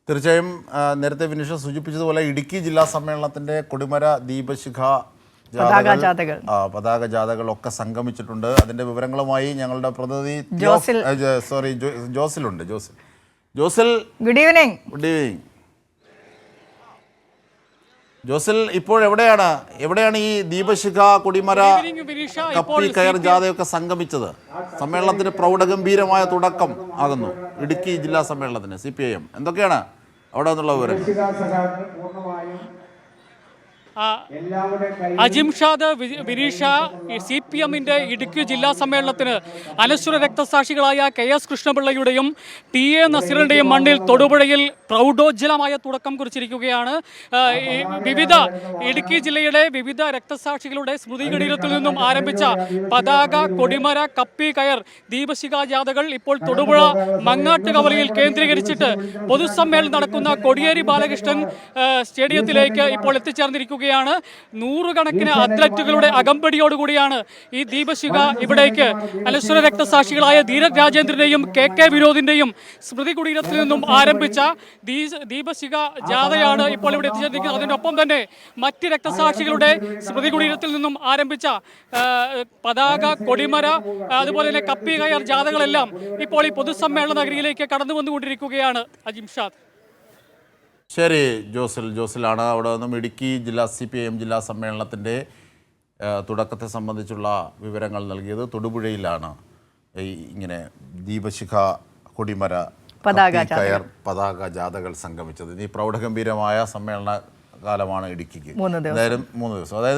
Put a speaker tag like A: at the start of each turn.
A: തീർച്ചയായും നേരത്തെ വിനിഷ സൂചിപ്പിച്ചതുപോലെ ഇടുക്കി ജില്ലാ സമ്മേളനത്തിന്റെ കൊടിമര ദീപശിഖ പതാക ജാഥകളൊക്കെ സംഗമിച്ചിട്ടുണ്ട്. അതിന്റെ വിവരങ്ങളുമായി ഞങ്ങളുടെ പ്രതിനിധി ജോസിലുണ്ട്. ജോസിൽ
B: ഗുഡ് ഈവനിങ്.
A: ജോസിൽ ഇപ്പോൾ എവിടെയാണ് ഈ ദീപശിഖ കൊടിമര കപ്പി കയർ ജാഥയൊക്കെ സംഗമിച്ചത്? സമ്മേളനത്തിന് പ്രൗഢഗംഭീരമായ തുടക്കം ആകുന്നു ഇടുക്കി ജില്ലാ സമ്മേളനത്തിന്. CPIM എന്തൊക്കെയാണ് അവിടെ നിന്നുള്ള വിവരം?
C: അജിംഷാദ് വിനീഷ CPM-ന്റെ ഇടുക്കി ജില്ലാ സമ്മേളനത്തിന് അനശ്വര രക്തസാക്ഷികളായ KS കൃഷ്ണപിള്ളയുടെയും TA നസീറിന്റെയും മണ്ണിൽ തൊടുപുഴയിൽ പ്രൗഢോജ്വലമായ തുടക്കം കുറിച്ചിരിക്കുകയാണ്. ഇടുക്കി ജില്ലയുടെ വിവിധ രക്തസാക്ഷികളുടെ സ്മൃതികുടീരത്തിൽ നിന്നും ആരംഭിച്ച പതാക, കൊടിമര, കപ്പി കയർ, ദീപശിഖ ജാഥകൾ ഇപ്പോൾ തൊടുപുഴ മങ്ങാട്ടുകവലയിൽ കേന്ദ്രീകരിച്ചിട്ട് പൊതുസമ്മേളനം നടക്കുന്ന കോടിയേരി ബാലകൃഷ്ണൻ സ്റ്റേഡിയത്തിലേക്ക് ഇപ്പോൾ എത്തിച്ചേർന്നിരിക്കുകയാണ്. നൂറുകണക്കിന് അത്ലറ്റുകളുടെ അകമ്പടിയോടുകൂടിയാണ് ഈ ദീപശിഖ ഇവിടേക്ക് അനശ്വര രക്തസാക്ഷികളായ ധീരജ് രാജേന്ദ്രന്റെയും KK വിനോദിന്റെയും സ്മൃതി കുടീരത്തിൽ നിന്നും ആരംഭിച്ച ദീപശിഖ ജാഥയാണ് ഇപ്പോൾ ഇവിടെ എത്തിച്ചേർന്നിരിക്കുന്നത്. അതിനൊപ്പം തന്നെ മറ്റ് രക്തസാക്ഷികളുടെ സ്മൃതി കുടീരത്തിൽ നിന്നും ആരംഭിച്ച പതാക, കൊടിമര, അതുപോലെ തന്നെ കപ്പി കയർ ജാഥകളെല്ലാം ഇപ്പോൾ ഈ പൊതുസമ്മേളന നഗരിയിലേക്ക് കടന്നു വന്നുകൊണ്ടിരിക്കുകയാണ്. അജിംഷാദ്.
A: ശരി, ജോസിലാണ് അവിടെ നിന്നും ഇടുക്കി ജില്ലാ CPIM ജില്ലാ സമ്മേളനത്തിൻ്റെ തുടക്കത്തെ സംബന്ധിച്ചുള്ള വിവരങ്ങൾ നൽകിയത്. തൊടുപുഴയിലാണ് ഇങ്ങനെ ദീപശിഖ, കൊടിമര, കയർ, പതാക ജാഥകൾ സംഗമിച്ചത്. ഈ പ്രൗഢഗംഭീരമായ സമ്മേളന കാലമാണ് ഇടുക്കിക്ക്.
B: 3 ദിവസം.
A: അതായത് 3 ദിവസം. അതായത്